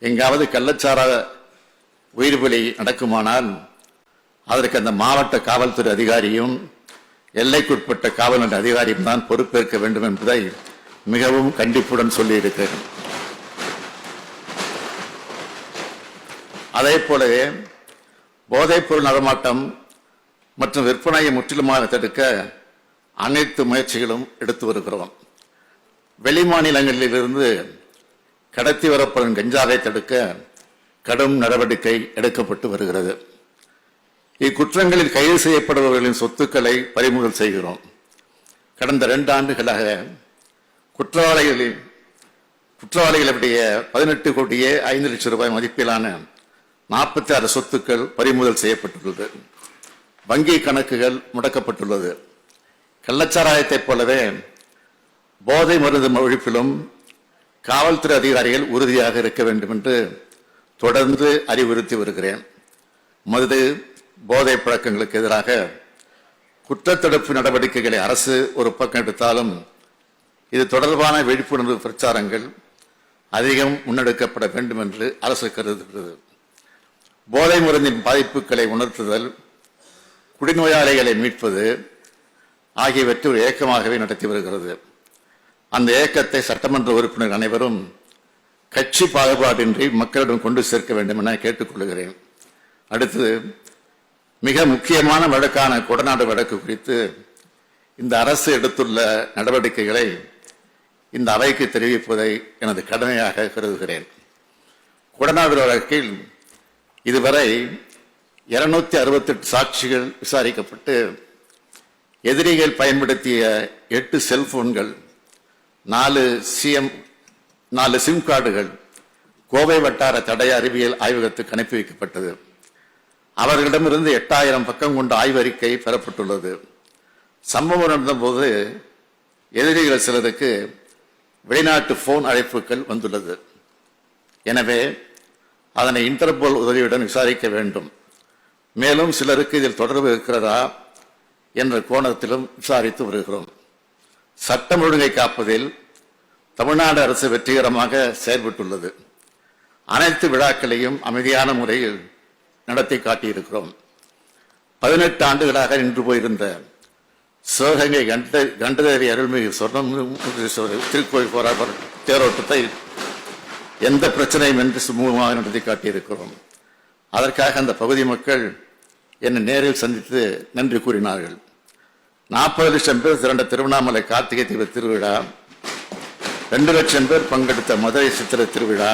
எங்காவது கள்ளச்சார உயிர் பலி நடக்குமானால் அதற்கு அந்த மாவட்ட காவல்துறை அதிகாரியும் எல்லைக்குட்பட்ட காவல் நிலைய அதிகாரியும் தான் பொறுப்பேற்க வேண்டும் என்பதை மிகவும் கண்டிப்புடன் சொல்லியிருக்கிறேன். அதே போலவே போதைப்பொருள் நடமாட்டம் மற்றும் விற்பனையை முற்றிலுமாக தடுக்க அனைத்து முயற்சிகளும் எடுத்து வருகிறோம். வெளிமாநிலங்களிலிருந்து கடத்தி வரப்படும் கஞ்சாவை தடுக்க கடும் நடவடிக்கை எடுக்கப்பட்டு வருகிறது. இக்குற்றங்களில் கைது செய்யப்படுபவர்களின் சொத்துக்களை பறிமுதல் செய்கிறோம். கடந்த 2 ஆண்டுகளாக குற்றவாளிகளுடைய 18 கோடியே 5 லட்சம் ரூபாய் மதிப்பிலான 46 சொத்துக்கள் பறிமுதல் செய்யப்பட்டுள்ளது. வங்கி கணக்குகள் முடக்கப்பட்டுள்ளது. கள்ளச்சாராயத்தைப் போலவே போதை மருந்து ஒழிப்பிலும் காவல்துறை அதிகாரிகள் உறுதியாக இருக்க வேண்டும் என்று தொடர்ந்து அறிவுறுத்தி வருகிறேன். மது போதை பழக்கங்களுக்கு எதிராக குற்றத்தடுப்பு நடவடிக்கைகளை அரசு ஒரு பக்கம் எடுத்தாலும் இது தொடர்பான விழிப்புணர்வு பிரச்சாரங்கள் அதிகம் முன்னெடுக்கப்பட வேண்டும் என்று அரசு கருதுகிறது. போதை மருந்தின் பாதிப்புகளை உணர்த்துதல், குடிநோயாளிகளை மீட்பது ஆகியவற்றை ஒரு இயக்கமாகவே நடத்தி வருகிறது. அந்த இயக்கத்தை சட்டமன்ற உறுப்பினர் அனைவரும் கட்சி பாகுபாடின்றி மக்களிடம் கொண்டு சேர்க்க வேண்டும் என கேட்டுக்கொள்கிறேன். அடுத்து, மிக முக்கியமான வழக்கான கொடநாடு வழக்கு குறித்து இந்த அரசு எடுத்துள்ள நடவடிக்கைகளை இந்த அவைக்கு தெரிவிப்பதை எனது கடமையாக கருதுகிறேன். கொடநாடு வழக்கில் இதுவரை 268 சாட்சிகள் விசாரிக்கப்பட்டு எதிரிகள் பயன்படுத்திய 8 செல்போன்கள், 4 சிம் கார்டுகள் கோவை வட்டார தடய அறிவியல் ஆய்வகத்துக்கு அனுப்பி வைக்கப்பட்டது. அவர்களிடமிருந்து 8000 பக்கம் கொண்ட ஆய்வறிக்கை பெறப்பட்டுள்ளது. சம்பவம் நடந்தபோது எதிரிகள் சிலருக்கு வெளிநாட்டு போன் அழைப்புகள் வந்துள்ளது. எனவே அதனை இன்டர்போல் உதவியுடன் விசாரிக்க வேண்டும். மேலும் சிலருக்கு இதில் தொடர்பு இருக்கிறதா என்ற கோணத்திலும் விசாரித்து வருகிறோம். சட்டம் ஒழுங்கை காப்பதில் தமிழ்நாடு அரசு வெற்றிகரமாக செயல்பட்டுள்ளது. அனைத்து விழாக்களையும் அமைதியான முறையில் நடத்தி காட்டியிருக்கிறோம். 18 ஆண்டுகளாக நின்று போயிருந்த சிவகங்கை கண்டதேவி அருள்மிகு சொர்ணமுகீஸ்வரர் திருக்கோயில் போராட்ட தேரோட்டத்தை எந்த பிரச்சனையும் என்று சுமூகமாக நடத்தி காட்டியிருக்கிறோம். அதற்காக அந்த பகுதி மக்கள் என்னை நேரில் சந்தித்து நன்றி கூறினார்கள். 40 லட்சம் பேர் திரண்ட திருவண்ணாமலை கார்த்திகை தீப திருவிழா, 2 லட்சம் பேர் பங்கெடுத்த மதுரை சித்திரை திருவிழா,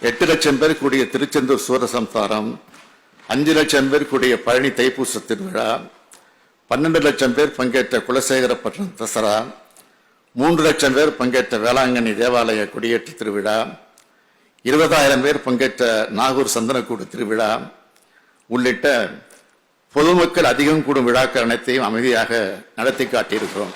8 லட்சம் பேர் கூடிய திருச்செந்தூர் சூரசம்சாரம், 5 லட்சம் பேர் கூடிய பழனி தைப்பூச திருவிழா, 12 லட்சம் பேர் பங்கேற்ற குலசேகரப்பட்டினம் தசரா, 3 லட்சம் பேர் பங்கேற்ற வேளாங்கண்ணி தேவாலய கொடியேற்ற திருவிழா, 20,000 பேர் பங்கேற்ற நாகூர் சந்தனக்கூடு திருவிழா உள்ளிட்ட பொதுமக்கள் அதிகம் கூடும் விழாக்கள் அனைத்தையும் அமைதியாக நடத்தி காட்டியிருக்கிறோம்.